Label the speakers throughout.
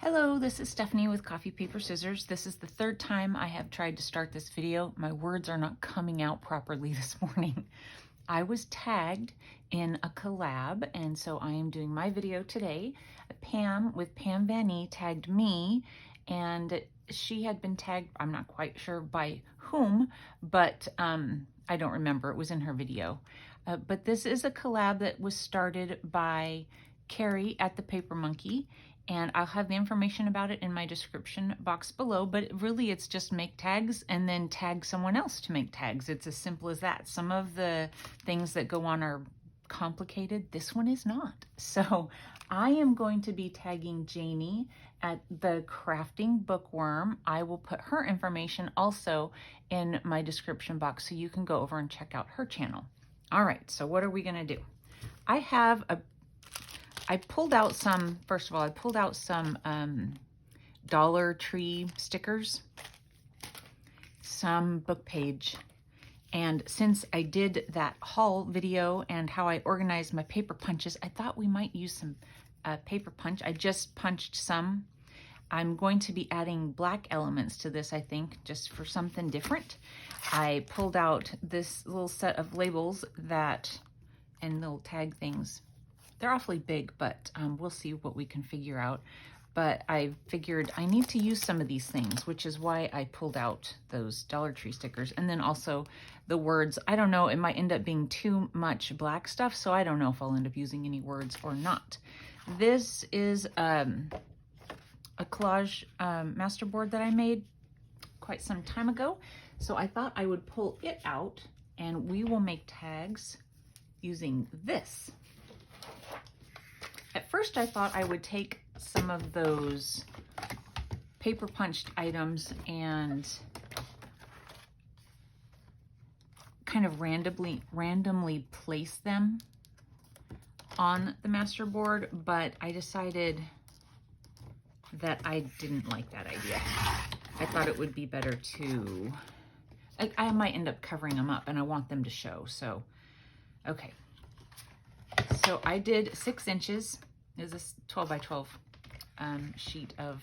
Speaker 1: Hello, this is Stephanie with Coffee Paper Scissors. This is the third time I have tried to start this video. My words are not coming out properly this morning. I was tagged in a collab, and so I am doing my video today. Pam with Pam Vanny tagged me, and she had been tagged, I'm not quite sure by whom, but I don't remember. It was in her video. But this is a collab that was started by Carrie at the Paper Monkey, and I'll have the information about it in my description box below, but really it's just make tags and then tag someone else to make tags. It's as simple as that. Some of the things that go on are complicated. This one is not. So I am going to be tagging Janie at the Crafting Bookworm. I will put her information also in my description box so you can go over and check out her channel. All right, so what are we gonna do? I pulled out some, first of all, I pulled out some Dollar Tree stickers, some book page, and since I did that haul video and how I organized my paper punches, I thought we might use some paper punch. I just punched some. I'm going to be adding black elements to this, I think, just for something different. I pulled out this little set of labels and little tag things. They're awfully big, but we'll see what we can figure out. But I figured I need to use some of these things, which is why I pulled out those Dollar Tree stickers. And then also the words. I don't know, it might end up being too much black stuff, so I don't know if I'll end up using any words or not. This is a collage masterboard that I made quite some time ago. So I thought I would pull it out and we will make tags using this. At first I thought I would take some of those paper punched items and kind of randomly place them on the masterboard, but I decided that I didn't like that idea. I thought it would be better to, I might end up covering them up and I want them to show, so, okay. So I did 6 inches. Is this 12 by 12 sheet of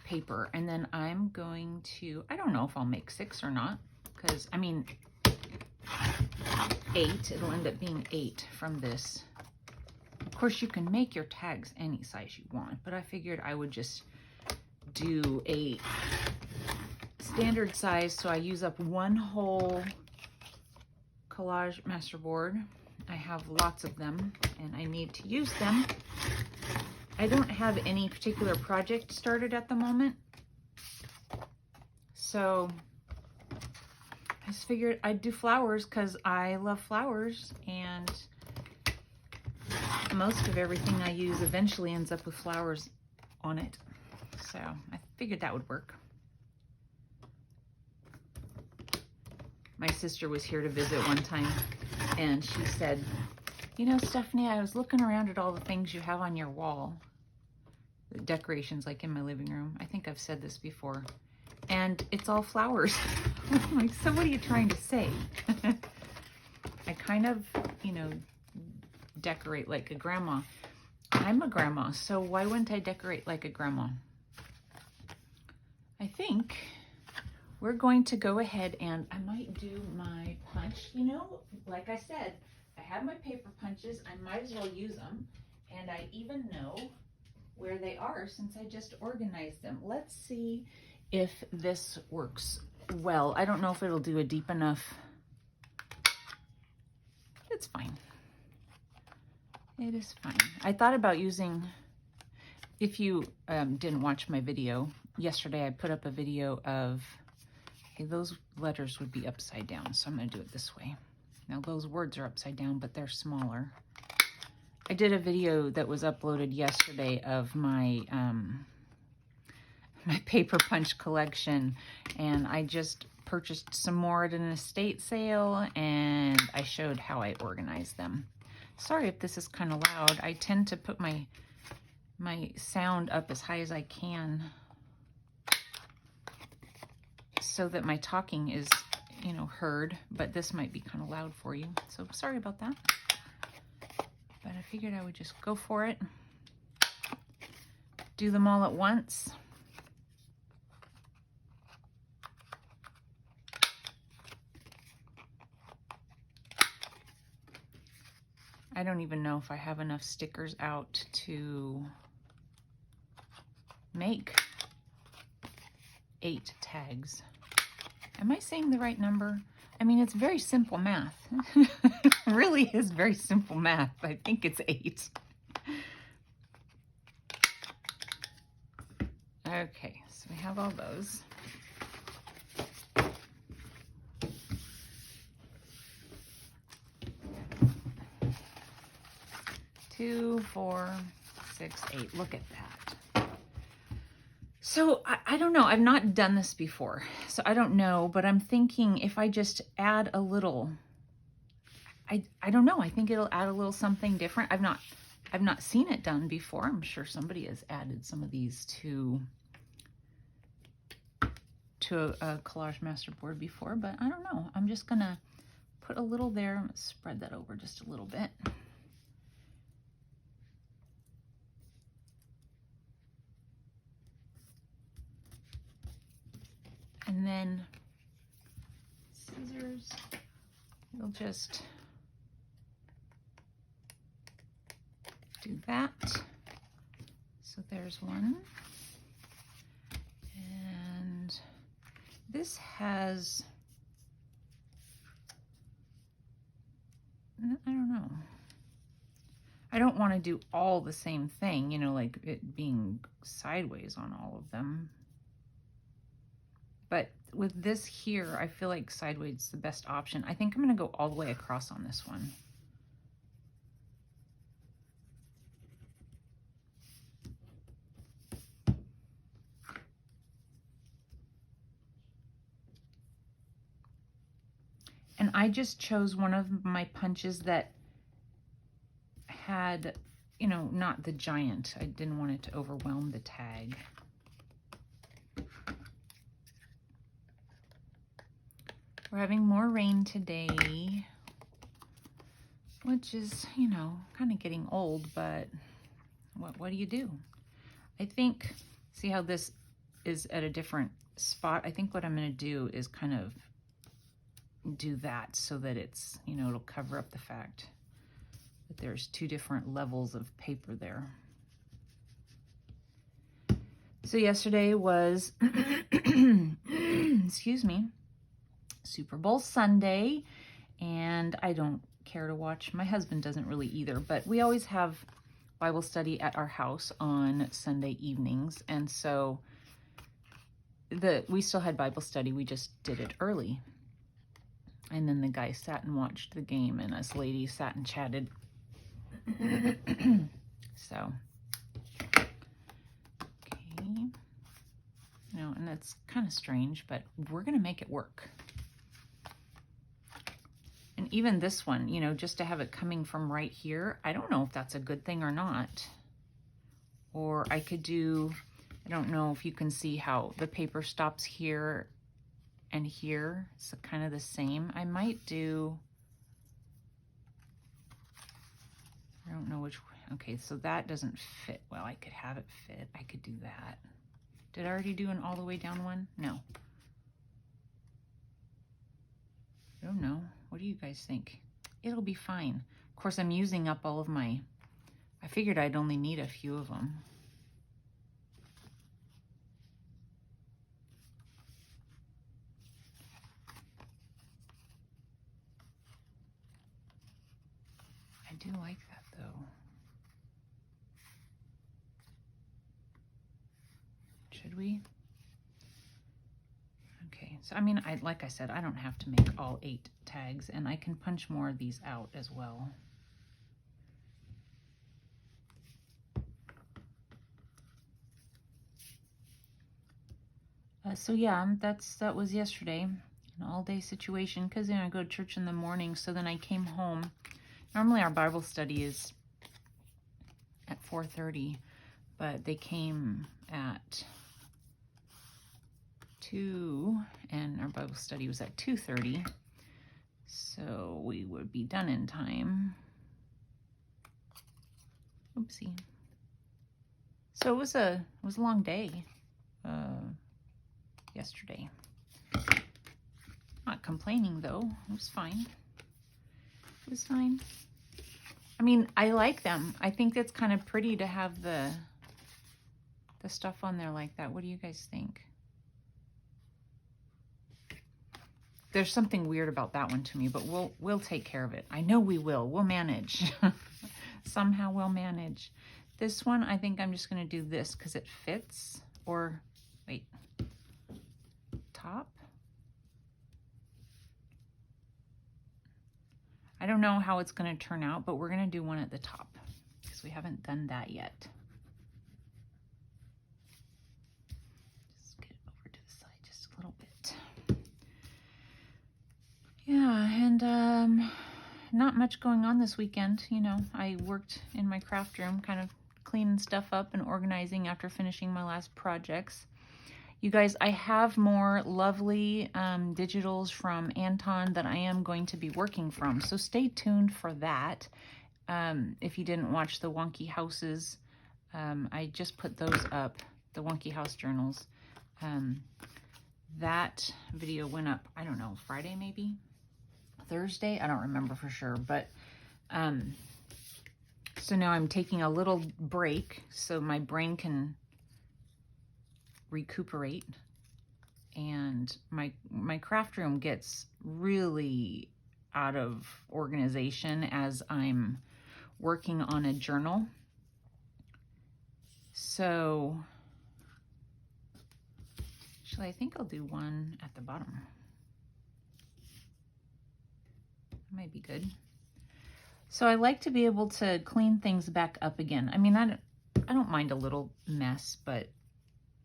Speaker 1: paper, and then I'm going to, I don't know if I'll make 6 or not, because I mean 8, it'll end up being 8 from this. Of course you can make your tags any size you want, but I figured I would just do a standard size, so I use up one whole collage masterboard. I have lots of them and I need to use them. I don't have any particular project started at the moment, so I just figured I'd do flowers because I love flowers, and most of everything I use eventually ends up with flowers on it, so I figured that would work. My sister was here to visit one time, and she said, you know, Stephanie, I was looking around at all the things you have on your wall, the decorations like in my living room. I think I've said this before, and it's all flowers. I'm like, so what are you trying to say? I kind of, you know, decorate like a grandma. I'm a grandma, so why wouldn't I decorate like a grandma? I think we're going to go ahead and I might do my punch. You know, like I said, I have my paper punches. I might as well use them. And I even know where they are since I just organized them. Let's see if this works well. I don't know if it'll do a deep enough. It's fine. It is fine. I thought about using, if you didn't watch my video, yesterday I put up a video of, okay, those letters would be upside down, so I'm going to do it this way. Now those words are upside down, but they're smaller. I did a video that was uploaded yesterday of my my paper punch collection, and I just purchased some more at an estate sale, and I showed how I organized them. Sorry if this is kind of loud. I tend to put my sound up as high as I can so that my talking is, you know, heard, but this might be kind of loud for you, so sorry about that. But I figured I would just go for it. do them all at once. I don't even know if I have enough stickers out to make 8 tags. Am I saying the right number? I mean, it's very simple math. It really is very simple math. I think it's 8. Okay, so we have all those. 2, 4, 6, 8. Look at that. So I don't know. I've not done this before, so I don't know. But I'm thinking if I just add a little, I don't know. I think it'll add a little something different. I've not seen it done before. I'm sure somebody has added some of these to a collage master board before, but I don't know. I'm just gonna put a little there. I'm gonna spread that over just a little bit. And then scissors, we'll just do that. So there's one. And this has, I don't know. I don't want to do all the same thing, you know, like it being sideways on all of them. But with this here, I feel like sideways is the best option. I think I'm going to go all the way across on this one. And I just chose one of my punches that had, you know, not the giant. I didn't want it to overwhelm the tag. We're having more rain today, which is, you know, kind of getting old, but what do you do? I think, see how this is at a different spot? I think what I'm going to do is kind of do that so that it's, you know, it'll cover up the fact that there's 2 different levels of paper there. So yesterday was, excuse me, Super Bowl Sunday, and I don't care to watch. My husband doesn't really either, but we always have Bible study at our house on Sunday evenings, and so we still had Bible study. We just did it early. And then the guy sat and watched the game, and us ladies sat and chatted. So, okay. No, and that's kind of strange, but we're going to make it work. And even this one, you know, just to have it coming from right here, I don't know if that's a good thing or not. Or I could do, I don't know if you can see how the paper stops here and here. It's kind of the same. I might do, I don't know which, okay, so that doesn't fit. Well, I could have it fit. I could do that. Did I already do an all the way down one? No. I don't know. What do you guys think? It'll be fine. Of course, I'm using up all of my, I figured I'd only need a few of them. I do like that though. Should we? Okay, so I mean, like I said, I don't have to make all 8 tags, and I can punch more of these out as well. So yeah, that was yesterday, an all-day situation, because I go to church in the morning, so then I came home. Normally our Bible study is at 4:30, but they came at 2, and our Bible study was at 2:30, so we would be done in time. Oopsie. So it was a long day yesterday. Not complaining though. It was fine. It was fine. I mean, I like them. I think it's kind of pretty to have the stuff on there like that. What do you guys think? There's something weird about that one to me, but we'll take care of it. I know we will. We'll manage. Somehow we'll manage. This one, I think I'm just going to do this because it fits. Or, wait, top? I don't know how it's going to turn out, but we're going to do one at the top because we haven't done that yet. Just get it over to the side just a little bit. Yeah, and not much going on this weekend. You know, I worked in my craft room, kind of cleaning stuff up and organizing after finishing my last projects. You guys, I have more lovely digitals from Anton that I am going to be working from, so stay tuned for that. If you didn't watch the Wonky Houses, I just put those up, the Wonky House journals. That video went up, I don't know, Friday maybe? Thursday? I don't remember for sure, but so now I'm taking a little break so my brain can recuperate, and my craft room gets really out of organization as I'm working on a journal. So actually, I think I'll do one at the bottom. That might be good. So I like to be able to clean things back up again. I mean, I don't mind a little mess, but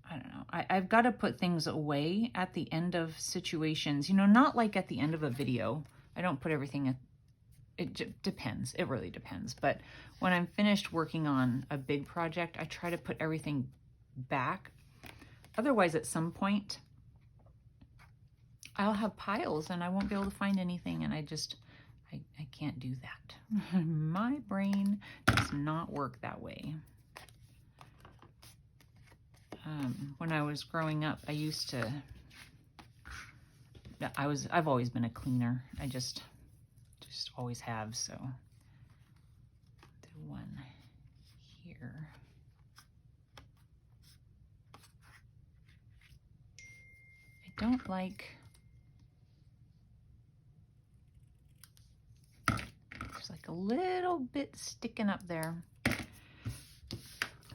Speaker 1: I don't know. I've got to put things away at the end of situations, you know, not like at the end of a video. I don't put everything at, it depends. It really depends. But when I'm finished working on a big project, I try to put everything back. Otherwise, at some point, I'll have piles and I won't be able to find anything. And I can't do that. My brain does not work that way. When I was growing up, I used to, I've always been a cleaner. I just always have, so do one here. I don't like, there's like a little bit sticking up there.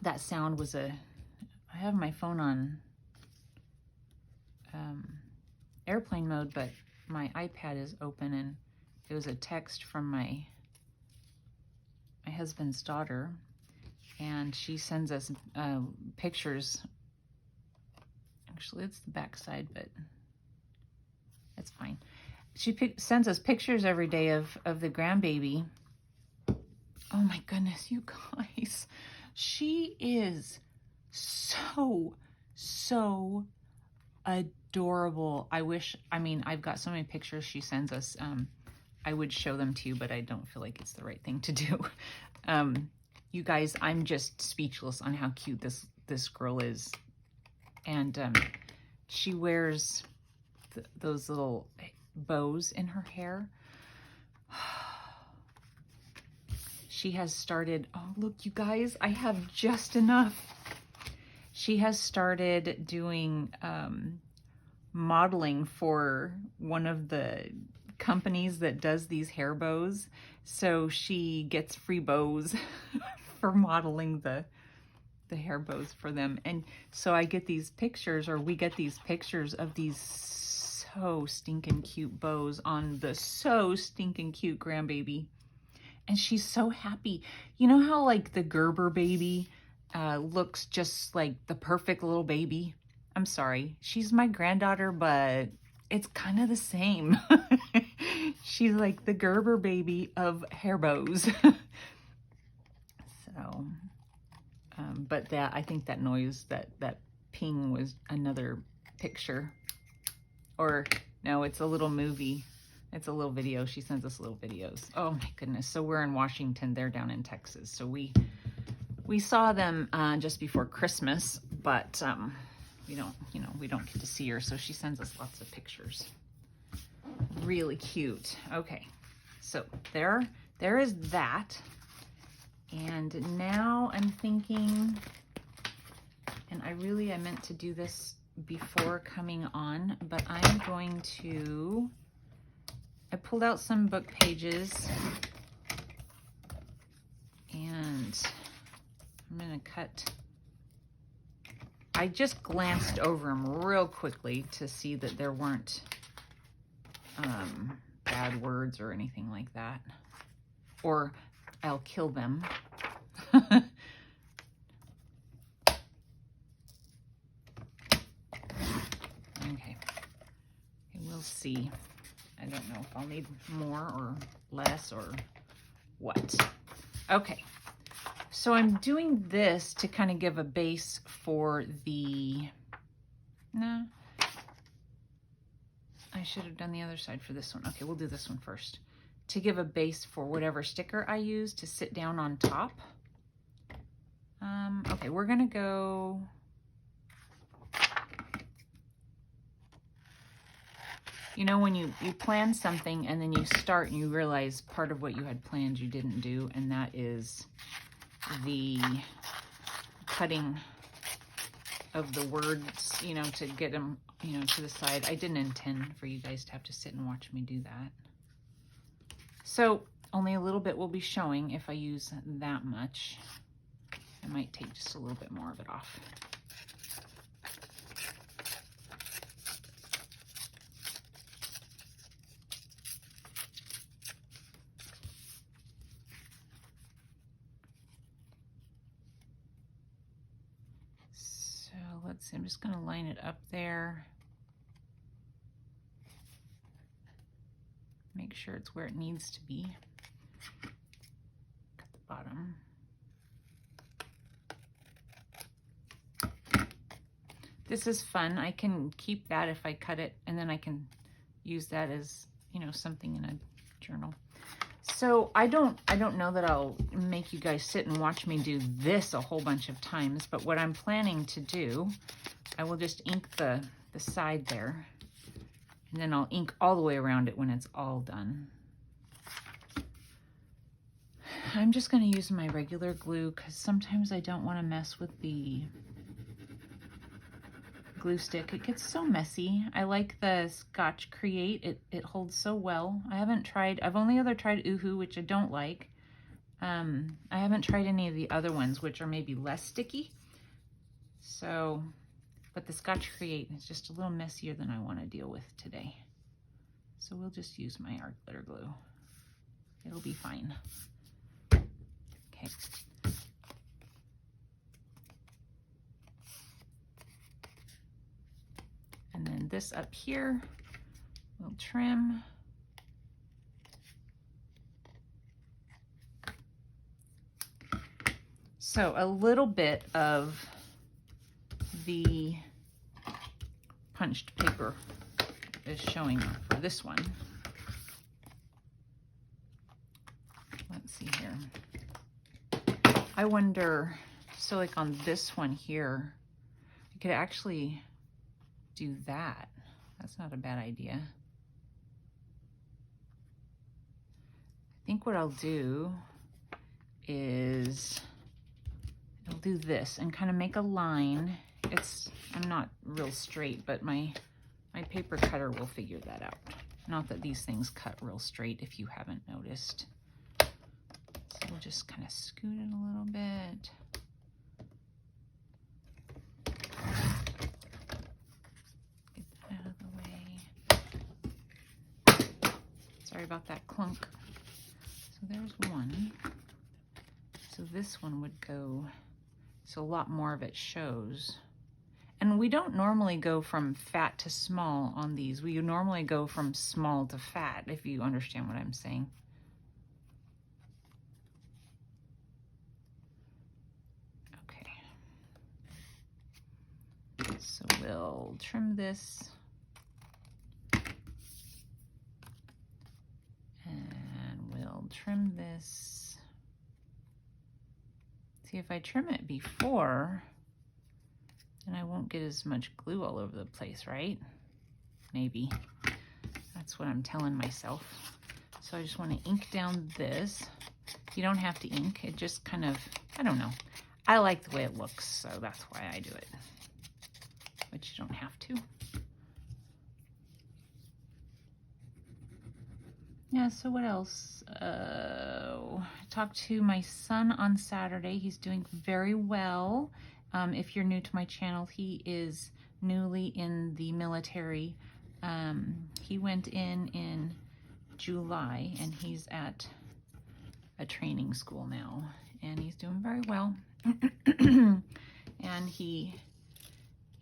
Speaker 1: That sound was I have my phone on airplane mode, but my iPad is open, and it was a text from my husband's daughter, and she sends us pictures. Actually, it's the back side, but that's fine. She sends us pictures every day of the grandbaby. Oh my goodness, you guys. She is so adorable. I mean, I've got so many pictures she sends us. I would show them to you, but I don't feel like it's the right thing to do. You guys, I'm just speechless on how cute this girl is. And she wears those little bows in her hair. She has started, oh look you guys, I have just enough. She has started doing modeling for one of the companies that does these hair bows. So she gets free bows for modeling the hair bows for them. And so I get these pictures, or we get these pictures of these so stinking cute bows on the so stinking cute grandbaby. And she's so happy. You know how like the Gerber baby looks just like the perfect little baby? I'm sorry, she's my granddaughter, but it's kind of the same. She's like the Gerber baby of hair bows. So, but that, I think that noise, that ping was another picture. Or no, it's a little movie. It's a little video. She sends us little videos. Oh my goodness. So we're in Washington. They're down in Texas. So we We saw them just before Christmas, but we don't get to see her, so she sends us lots of pictures. Really cute. Okay, so there is that. And now I'm thinking, and I meant to do this before coming on, but I'm going to, I pulled out some book pages and I'm gonna cut. I just glanced over them real quickly to see that there weren't bad words or anything like that, or I'll kill them. Okay, we'll see. I don't know if I'll need more or less or what. Okay, so I'm doing this to kind of give a base for the, nah, I should have done the other side for this one. Okay, we'll do this one first. To give a base for whatever sticker I use to sit down on top. Okay, we're gonna go, you know, when you plan something and then you start and you realize part of what you had planned you didn't do, and that is the cutting of the words, you know, to get them, you know, to the side. I didn't intend for you guys to have to sit and watch me do that. So only a little bit will be showing if I use that much. I might take just a little bit more of it off. So let's see, I'm just going to line it up there. Make sure it's where it needs to be. Cut the bottom. This is fun. I can keep that if I cut it, and then I can use that as, you know, something in a journal. So I don't know that I'll make you guys sit and watch me do this a whole bunch of times, but what I'm planning to do, I will just ink the side there, and then I'll ink all the way around it when it's all done. I'm just going to use my regular glue because sometimes I don't want to mess with the glue stick. It gets so messy. I like the Scotch Create. It holds so well. I've only tried Oohoo, which I don't like. I haven't tried any of the other ones, which are maybe less sticky. So, but the Scotch Create is just a little messier than I want to deal with today. So we'll just use my art glitter glue. It'll be fine. Okay. And then this up here, we'll trim. So a little bit of the punched paper is showing for this one. Let's see here. I wonder, so like on this one here, I could actually do that. That's not a bad idea. I think what I'll do is I'll do this and kind of make a line. I'm not real straight, but my paper cutter will figure that out. Not that these things cut real straight if you haven't noticed. So we'll just kind of scoot it a little bit. Sorry about that clunk. So there's one. So this one would go, so a lot more of it shows. And we don't normally go from fat to small on these. We normally go from small to fat, if you understand what I'm saying. Okay. So we'll trim this. And we'll trim this. See, if I trim it before, then I won't get as much glue all over the place, right? Maybe. That's what I'm telling myself. So I just want to ink down this. You don't have to ink. It just kind of, I don't know. I like the way it looks, so that's why I do it. But you don't have to. Yeah, so what else? I talked to my son on Saturday. He's doing very well. If you're new to my channel, he is newly in the military. He went in July, and he's at a training school now, and he's doing very well. And he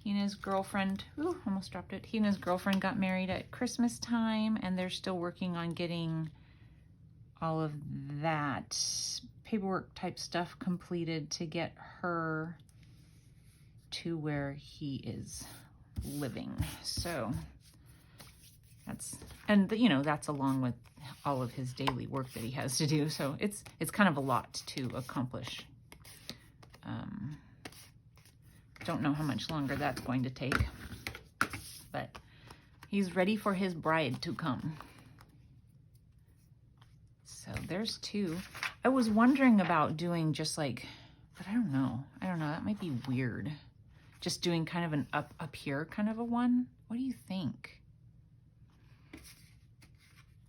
Speaker 1: and his girlfriend, ooh, almost dropped it. He and his girlfriend got married at Christmas time, and they're still working on getting all of that paperwork type stuff completed to get her to where he is living. So that's, and you know, that's along with all of his daily work that he has to do. So it's kind of a lot to accomplish. Don't know how much longer that's going to take, but he's ready for his bride to come. So there's two. I was wondering about doing just like, but I don't know. That might be weird. Just doing kind of an up here kind of a one. What do you think?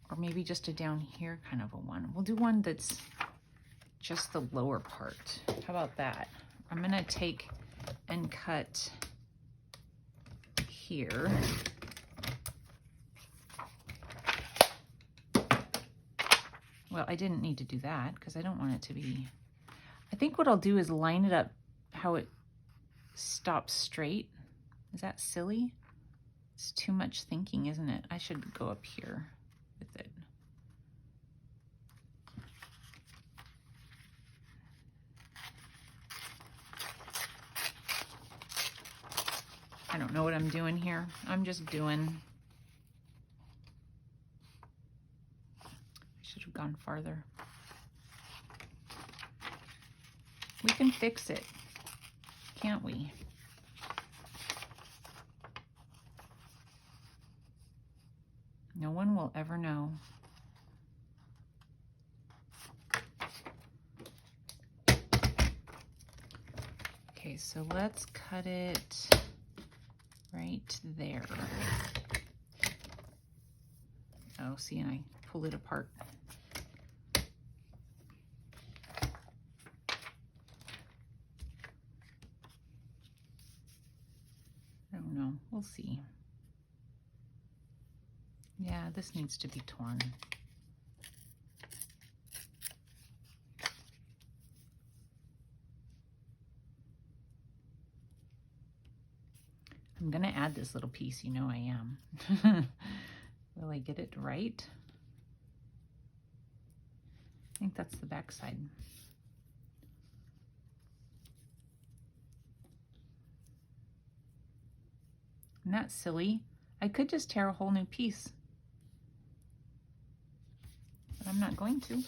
Speaker 1: Or maybe just a down here kind of a one. We'll do one that's just the lower part. How about that? I'm going to take and cut here. Well, I didn't need to do that because I don't want it to be... I think what I'll do is line it up how it stops straight. Is that silly? It's too much thinking, isn't it? I should go up here with it. I don't know what I'm doing here. I'm just doing. I should have gone farther. We can fix it, can't we? No one will ever know. Okay, so let's cut it right there. Oh, see, and I pull it apart. I don't know, we'll see. Yeah, this needs to be torn. I'm gonna add this little piece, you know I am. Will I get it right? I think that's the back side. Isn't that silly? I could just tear a whole new piece, but I'm not going to.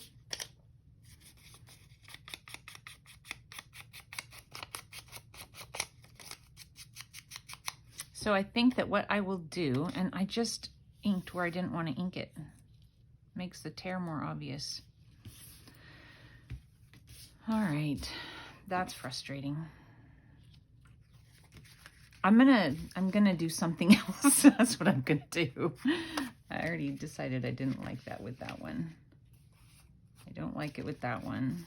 Speaker 1: So I think that what I will do, and I just inked where I didn't want to ink it. Makes the tear more obvious. All right, that's frustrating. I'm gonna do something else. That's what I'm gonna do. I already decided I didn't like that with that one. I don't like it with that one.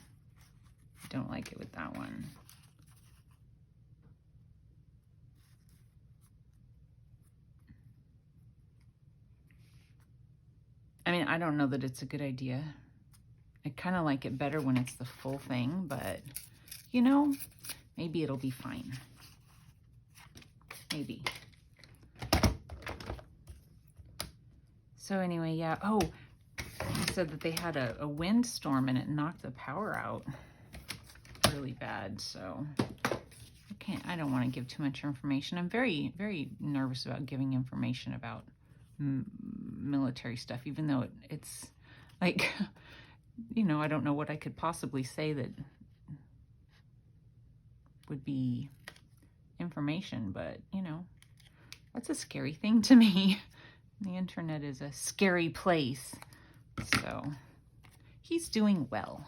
Speaker 1: I don't like it with that one. I mean, I don't know that it's a good idea. I kind of like it better when it's the full thing, but you know, maybe it'll be fine. Maybe. So anyway, yeah. Oh, he said that they had a windstorm and it knocked the power out really bad. So I don't want to give too much information. I'm very, very nervous about giving information about military stuff, even though it's like, you know, I don't know what I could possibly say that would be information, but you know, that's a scary thing to me. The internet is a scary place. So he's doing well.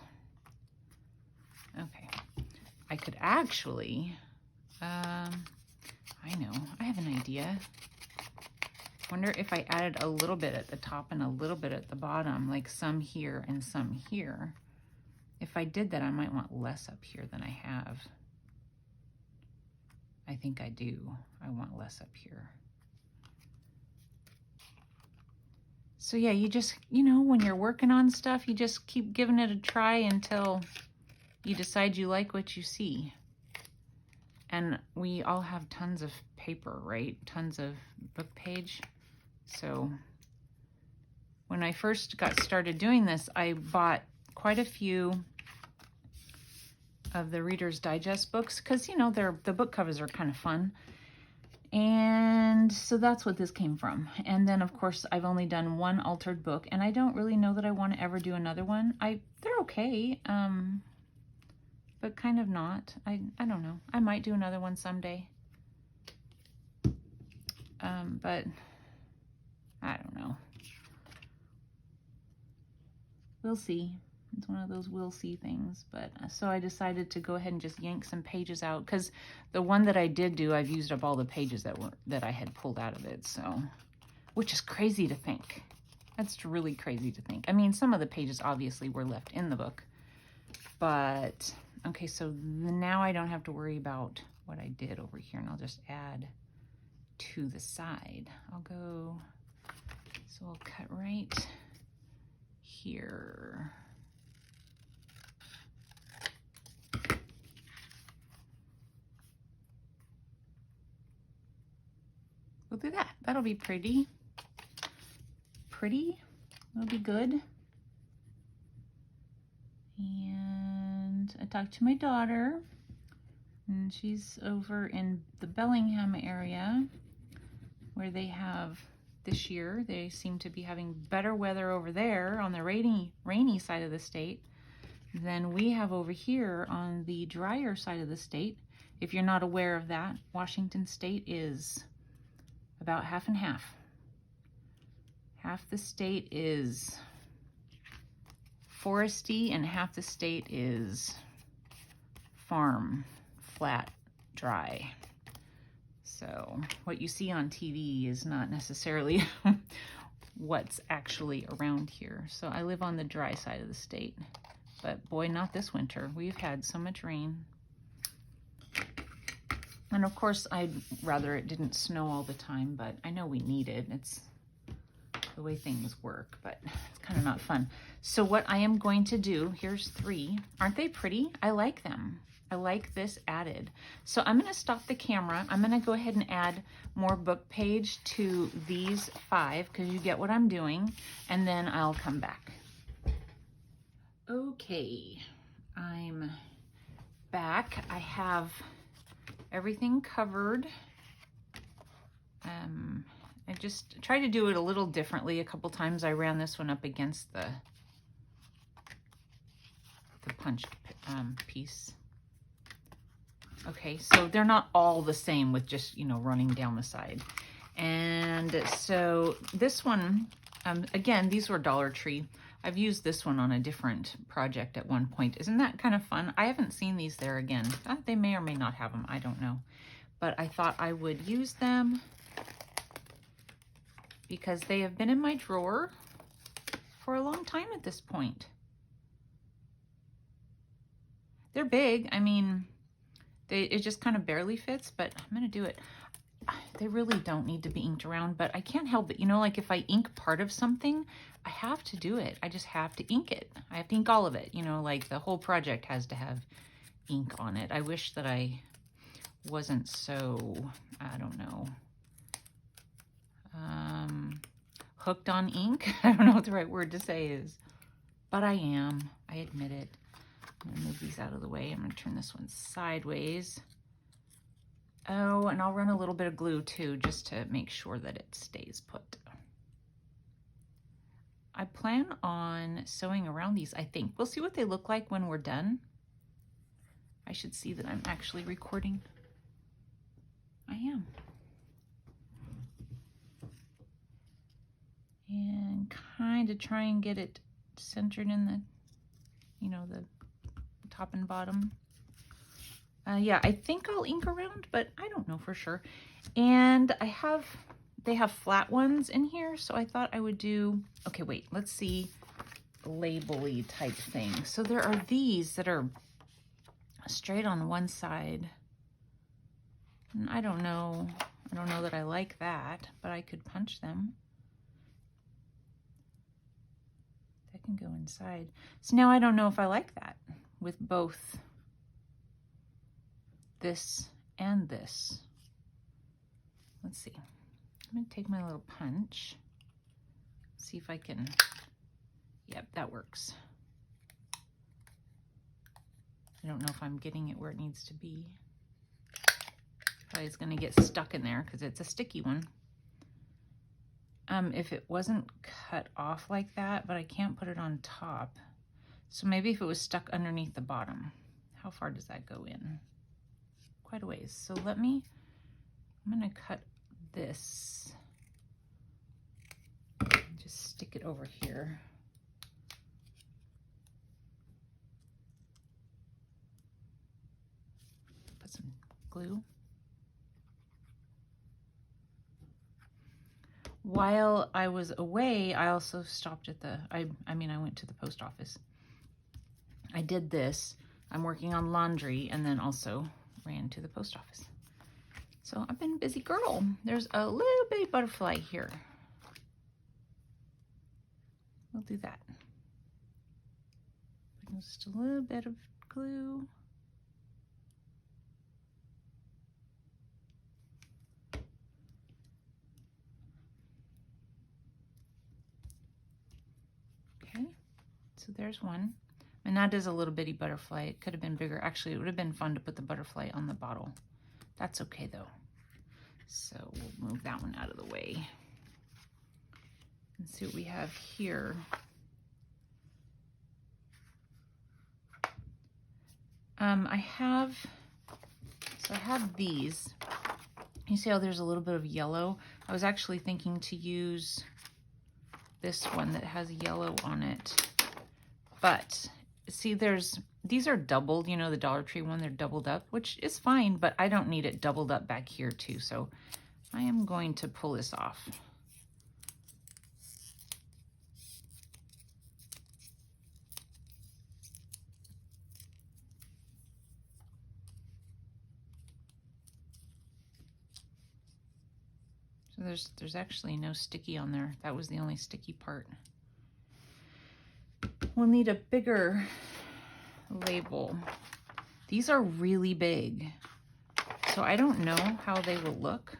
Speaker 1: Okay, I could actually, I know, I have an idea. Wonder if I added a little bit at the top and a little bit at the bottom, like some here and some here. If I did that, I might want less up here than I have. I think I do. I want less up here. So yeah, you just, you know, when you're working on stuff, you just keep giving it a try until you decide you like what you see. And we all have tons of paper, right? Tons of book page. So when I first got started doing this, I bought quite a few of the Reader's Digest books because, you know, the book covers are kind of fun. And so that's what this came from. And then, of course, I've only done one altered book, and I don't really know that I want to ever do another one. They're okay, but kind of not. I don't know. I might do another one someday. But I don't know. We'll see. It's one of those we'll see things. But so I decided to go ahead and just yank some pages out, because the one that I did do, I've used up all the pages that I had pulled out of it. So, which is crazy to think. That's really crazy to think. I mean, some of the pages obviously were left in the book, but okay. So now I don't have to worry about what I did over here, and I'll just add to the side. I'll go. So I'll cut right here. We'll do that. That'll be pretty. Pretty. That'll be good. And I talked to my daughter, and she's over in the Bellingham area, where they have this year, they seem to be having better weather over there on the rainy side of the state than we have over here on the drier side of the state. If you're not aware of that, Washington State is about half and half. Half the state is foresty and half the state is farm, flat, dry. So what you see on TV is not necessarily what's actually around here. So I live on the dry side of the state, but boy, not this winter. We've had so much rain. And of course, I'd rather it didn't snow all the time, but I know we need it. It's the way things work, but it's kind of not fun. So what I am going to do, here's 3. Aren't they pretty? I like them. I like this added. So I'm going to stop the camera. I'm going to go ahead and add more book page to these 5, because you get what I'm doing, and then I'll come back. Okay, I'm back. I have everything covered. I just tried to do it a little differently a couple times. I ran this one up against the punch piece. Okay, so they're not all the same with just, you know, running down the side. And so this one, again, these were Dollar Tree. I've used this one on a different project at one point. Isn't that kind of fun? I haven't seen these there again. They may or may not have them. I don't know. But I thought I would use them because they have been in my drawer for a long time at this point. They're big. I mean, it just kind of barely fits, but I'm going to do it. They really don't need to be inked around, but I can't help it. You know, like if I ink part of something, I have to do it. I just have to ink it. I have to ink all of it. You know, like the whole project has to have ink on it. I wish that I wasn't so, I don't know, hooked on ink. I don't know what the right word to say is, but I am. I admit it. I'm going to move these out of the way. I'm going to turn this one sideways. Oh, and I'll run a little bit of glue too, just to make sure that it stays put. I plan on sewing around these, I think. We'll see what they look like when we're done. I should see that I'm actually recording. I am. And kind of try and get it centered in the, you know, the top and bottom. Yeah, I think I'll ink around, but I don't know for sure. And they have flat ones in here, so I thought I would do, okay, wait, let's see, label-y type thing. So there are these that are straight on one side. And I don't know that I like that, but I could punch them. That can go inside. So now I don't know if I like that with both this and this. Let's see. I'm going to take my little punch. See if I can. Yep, that works. I don't know if I'm getting it where it needs to be. Probably it's going to get stuck in there because it's a sticky one. If it wasn't cut off like that, but I can't put it on top. So maybe if it was stuck underneath the bottom. How far does that go in? Quite a ways. So I'm going to cut this. Just stick it over here. Put some glue. While I was away, I also stopped at the, I went to the post office. I did this. I'm working on laundry and then also ran to the post office. So I've been a busy girl. There's a little bitty butterfly here. We'll do that. Just a little bit of glue. Okay, so there's one. And that is a little bitty butterfly. It could have been bigger. Actually, it would have been fun to put the butterfly on the bottle. That's okay though. So we'll move that one out of the way. And see what we have here. I have these. You see how there's a little bit of yellow? I was actually thinking to use this one that has yellow on it. But see, these are doubled, you know, the Dollar Tree one, they're doubled up, which is fine, but I don't need it doubled up back here too. So I am going to pull this off. So there's actually no sticky on there. That was the only sticky part. We'll need a bigger label. These are really big, so I don't know how they will look.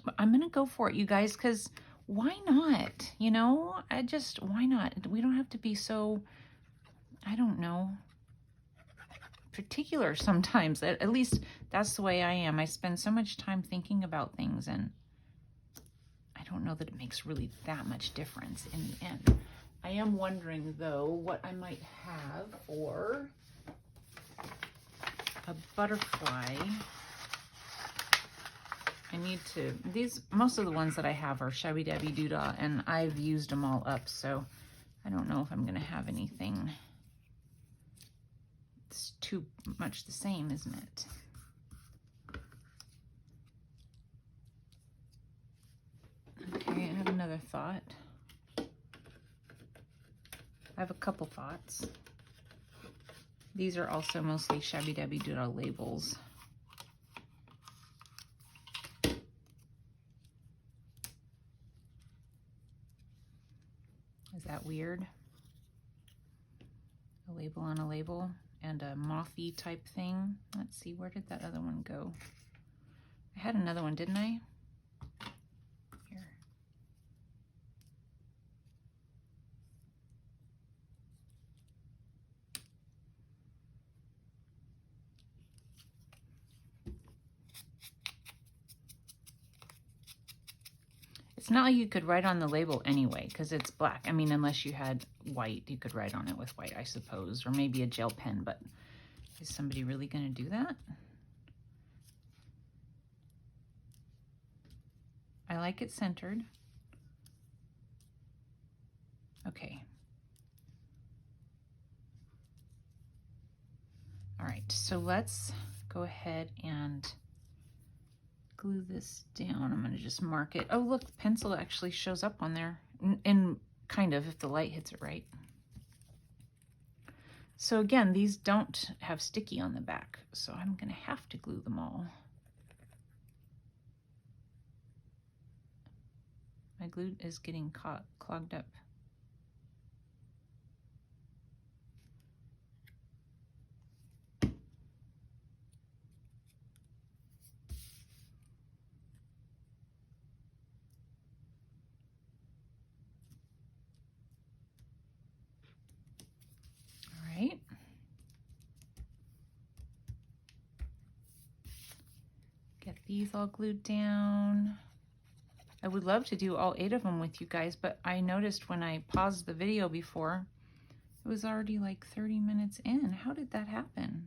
Speaker 1: But I'm gonna go for it, you guys, because why not? You know, why not? We don't have to be so, I don't know, particular sometimes. At least that's the way I am. I spend so much time thinking about things, and I don't know that it makes really that much difference in the end. I am wondering though what I might have for a butterfly. I need to, most of the ones that I have are Shabby Dabby Doodah, and I've used them all up, so I don't know if I'm gonna have anything. It's too much the same, isn't it? Okay, I have another thought. I have a couple thoughts. These are also mostly Shabby Dabby Doodah labels. Is that weird? A label on a label and a mothy type thing. Let's see, where did that other one go? I had another one, didn't I? Here. It's not like you could write on the label anyway, because it's black. I mean, unless you had white, you could write on it with white, I suppose, or maybe a gel pen, but is somebody really going to do that? I like it centered. Okay. All right, so let's go ahead and glue this down. I'm going to just mark it. Oh, look, the pencil actually shows up on there, and kind of, if the light hits it right. So again, these don't have sticky on the back, so I'm going to have to glue them all. My glue is getting clogged up. All right. Get these all glued down. I would love to do all 8 of them with you guys, but I noticed when I paused the video before, it was already like 30 minutes in. How did that happen?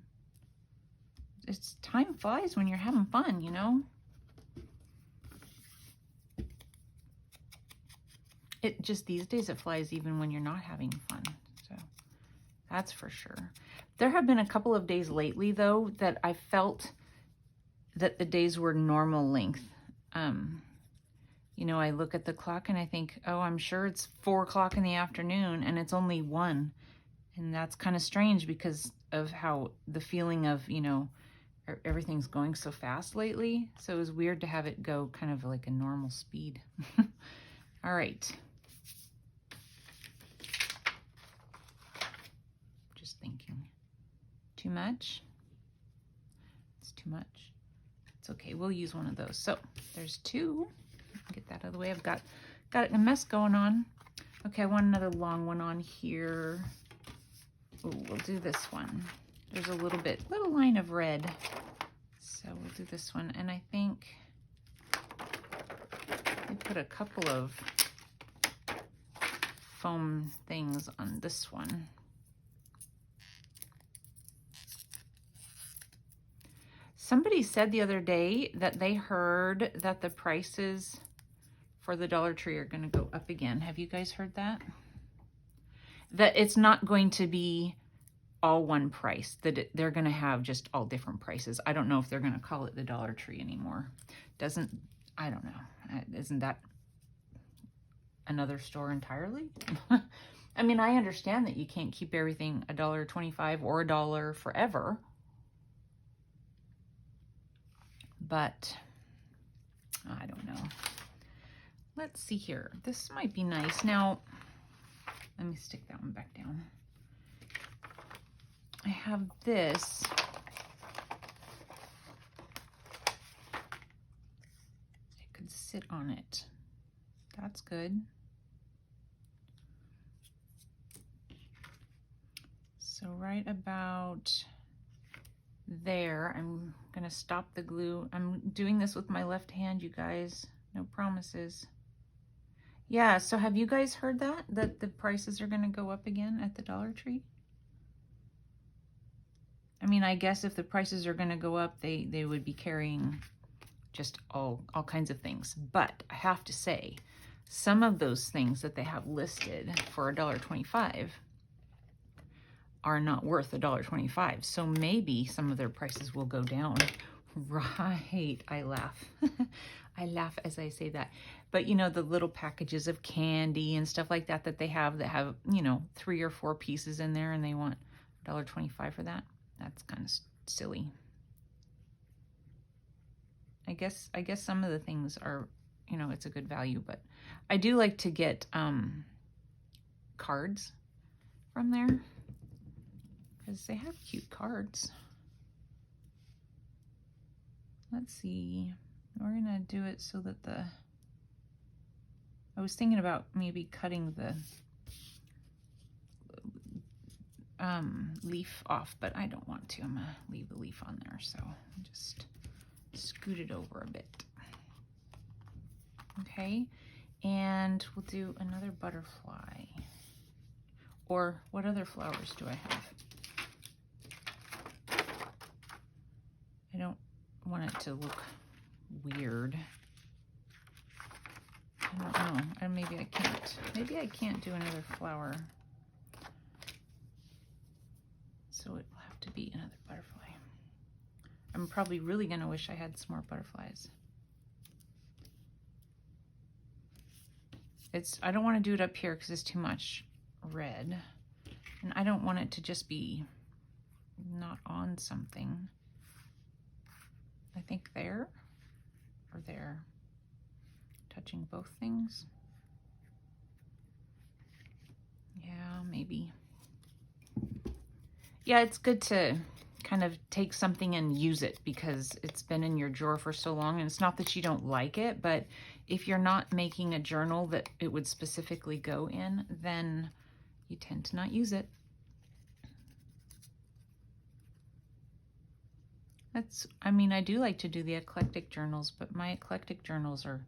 Speaker 1: It's time flies when you're having fun, you know? It just these days it flies even when you're not having fun. So that's for sure. There have been a couple of days lately though that I felt that the days were normal length. You know, I look at the clock and I think, oh, I'm sure it's 4 o'clock in the afternoon and it's only 1. And that's kind of strange because of how the feeling of, you know, everything's going so fast lately. So it was weird to have it go kind of like a normal speed. All right. Just thinking. Too much? It's too much. It's okay. We'll use one of those. So there's 2. Get that out of the way. I've got a mess going on. Okay, I want another long one on here. Ooh, we'll do this one. There's a little line of red. So we'll do this one. And I think I put a couple of foam things on this one. Somebody said the other day that they heard that the prices for the Dollar Tree are going to go up again. Have you guys heard that? That it's not going to be all one price, that they're going to have just all different prices. I don't know if they're going to call it the Dollar Tree anymore. I don't know. Isn't that another store entirely? I mean, I understand that you can't keep everything $1.25 or $1 forever. But I don't know. Let's see here. This might be nice. Now, let me stick that one back down. I have this. I could sit on it. That's good. So right about there, I'm going to stop the glue. I'm doing this with my left hand, you guys. No promises. Yeah, so have you guys heard that the prices are going to go up again at the Dollar Tree? I mean, I guess if the prices are going to go up, they would be carrying just all kinds of things. But I have to say, some of those things that they have listed for $1.25 are not worth $1.25. So maybe some of their prices will go down. Right, I laugh. I laugh as I say that. But you know, the little packages of candy and stuff like that they have you know, 3 or 4 pieces in there and they want $1.25 for that. That's kind of silly. I guess some of the things are, you know, it's a good value, but I do like to get cards from there because they have cute cards. Let's see. We're gonna do it so that I was thinking about maybe cutting the leaf off, but I don't want to. I'm gonna leave the leaf on there, so just scoot it over a bit. Okay, And we'll do another butterfly. Or what other flowers do I have? I don't want it to look weird. I don't know. And maybe I can't. Maybe I can't do another flower. So it will have to be another butterfly. I'm probably really going to wish I had some more butterflies. I don't want to do it up here because it's too much red. And I don't want it to just be not on something. I think there or there. Touching both things. Yeah, maybe. Yeah, it's good to kind of take something and use it because it's been in your drawer for so long. And it's not that you don't like it, but if you're not making a journal that it would specifically go in, then you tend to not use it. I mean, I do like to do the eclectic journals, but my eclectic journals are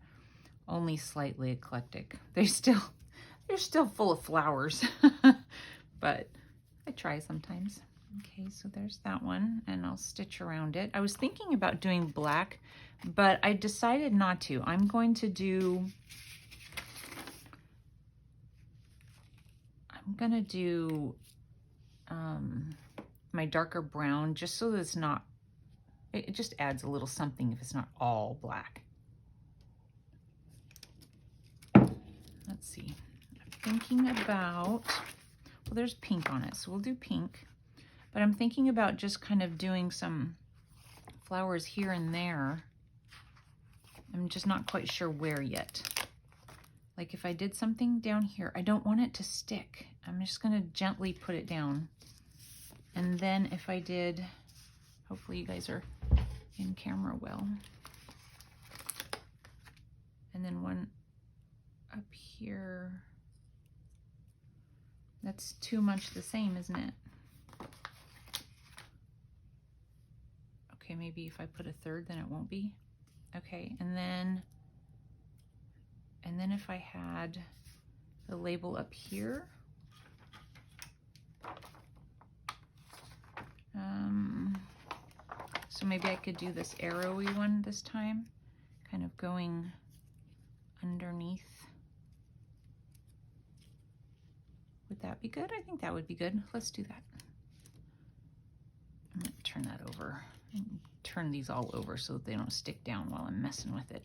Speaker 1: only slightly eclectic. They're still full of flowers, but I try sometimes. Okay, so there's that one, and I'll stitch around it. I was thinking about doing black, but I decided not to. I'm going to do my darker brown just so that it's not, it just adds a little something if it's not all black. Let's see. I'm thinking about, well, there's pink on it, so we'll do pink. But I'm thinking about just kind of doing some flowers here and there. I'm just not quite sure where yet. Like if I did something down here, I don't want it to stick. I'm just going to gently put it down. And then if I did, hopefully you guys are in camera well. And then one up here. That's too much the same, isn't it? Okay, maybe if I put a third, then it won't be. Okay, and then if I had the label up here, so maybe I could do this arrowy one this time, kind of going underneath. Would that be good? I think that would be good. Let's do that. I'm gonna turn that over and turn these all over so that they don't stick down while I'm messing with it.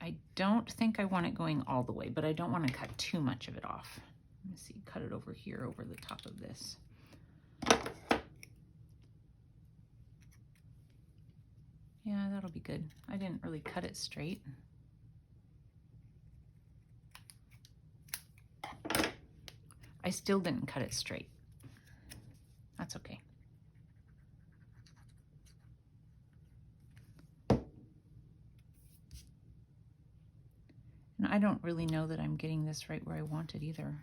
Speaker 1: I don't think I want it going all the way, but I don't want to cut too much of it off. Let me see, cut it over here over the top of this. Yeah, that'll be good. I didn't really cut it straight. I still didn't cut it straight. That's okay. And I don't really know that I'm getting this right where I want it either.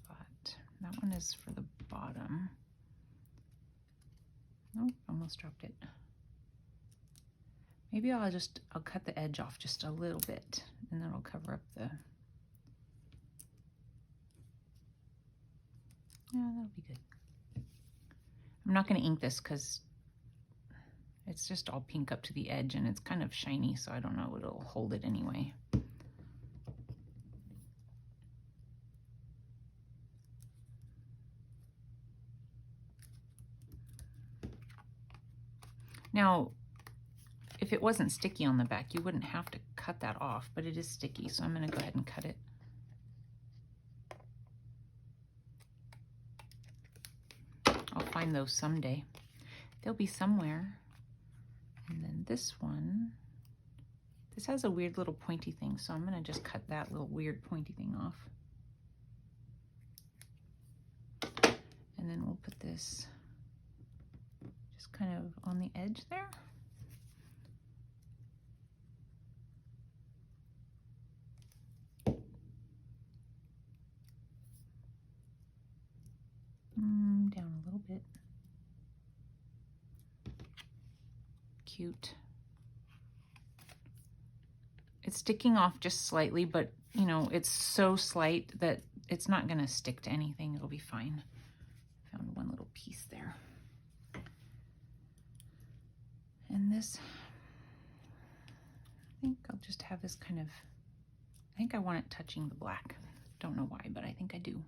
Speaker 1: But that one is for the bottom. Nope, almost dropped it. Maybe I'll cut the edge off just a little bit and then I'll cover up the, yeah, that'll be good. I'm not going to ink this because it's just all pink up to the edge and it's kind of shiny, so I don't know it'll hold it anyway. Now, if it wasn't sticky on the back, you wouldn't have to cut that off, but it is sticky, so I'm going to go ahead and cut it. I'll find those someday. They'll be somewhere. And then this one, this has a weird little pointy thing, so I'm going to just cut that little weird pointy thing off. And then we'll put this just kind of on the edge there. Down a little bit. Cute. It's sticking off just slightly, but you know, it's so slight that it's not gonna stick to anything. It'll be fine. Found one little piece there. And this, I think I'll just have this kind of, I think I want it touching the black. Don't know why, but I think I do.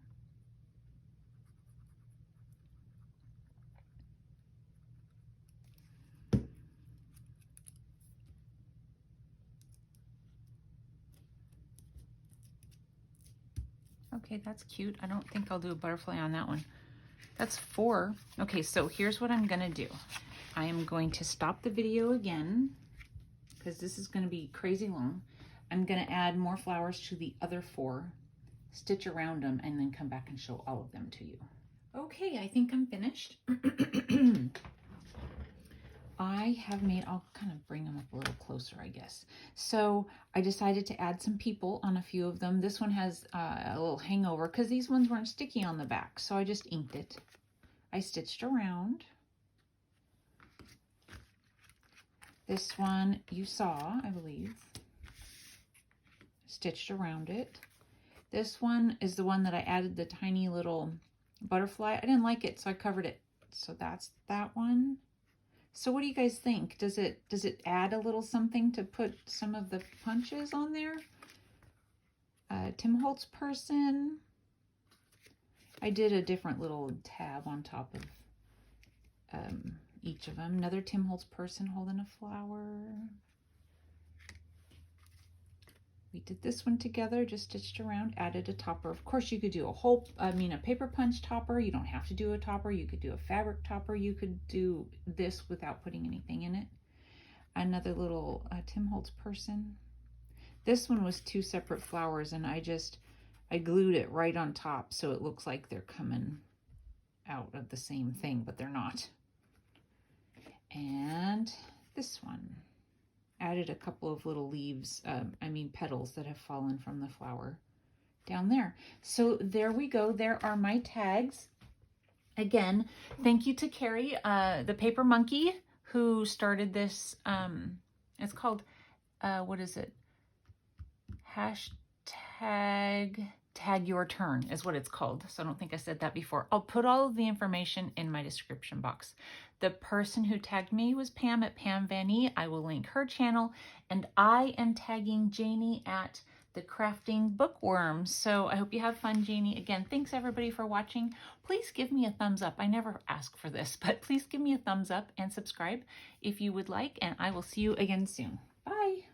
Speaker 1: Okay, that's cute. I don't think I'll do a butterfly on that one. That's 4. Okay, so here's what I'm gonna do. I am going to stop the video again because this is gonna be crazy long. I'm gonna add more flowers to the other 4, stitch around them, and then come back and show all of them to you. Okay, I think I'm finished. I have made, I'll kind of bring them up a little closer, I guess. So I decided to add some people on a few of them. This one has a little hangover because these ones weren't sticky on the back. So I just inked it. I stitched around. This one you saw, I believe. Stitched around it. This one is the one that I added the tiny little butterfly. I didn't like it, so I covered it. So that's that one. So what do you guys think? Does it add a little something to put some of the punches on there? Tim Holtz person. I did a different little tab on top of each of them. Another Tim Holtz person holding a flower. We did this one together, just stitched around, added a topper. Of course, you could do a paper punch topper. You don't have to do a topper. You could do a fabric topper. You could do this without putting anything in it. Another little Tim Holtz person. This one was 2 separate flowers, and I glued it right on top so it looks like they're coming out of the same thing, but they're not. And this one. Added a couple of little leaves, petals that have fallen from the flower down there. So there we go. There are my tags. Again, thank you to Carrie, the paper monkey, who started this. It's called, what is it? Hashtag Tag Your Turn is what it's called. So I don't think I said that before. I'll put all of the information in my description box. The person who tagged me was Pam at Pam Van E. I will link her channel. And I am tagging Janie at the Crafting Bookworm. So I hope you have fun, Janie. Again, thanks everybody for watching. Please give me a thumbs up. I never ask for this, but please give me a thumbs up and subscribe if you would like. And I will see you again soon. Bye.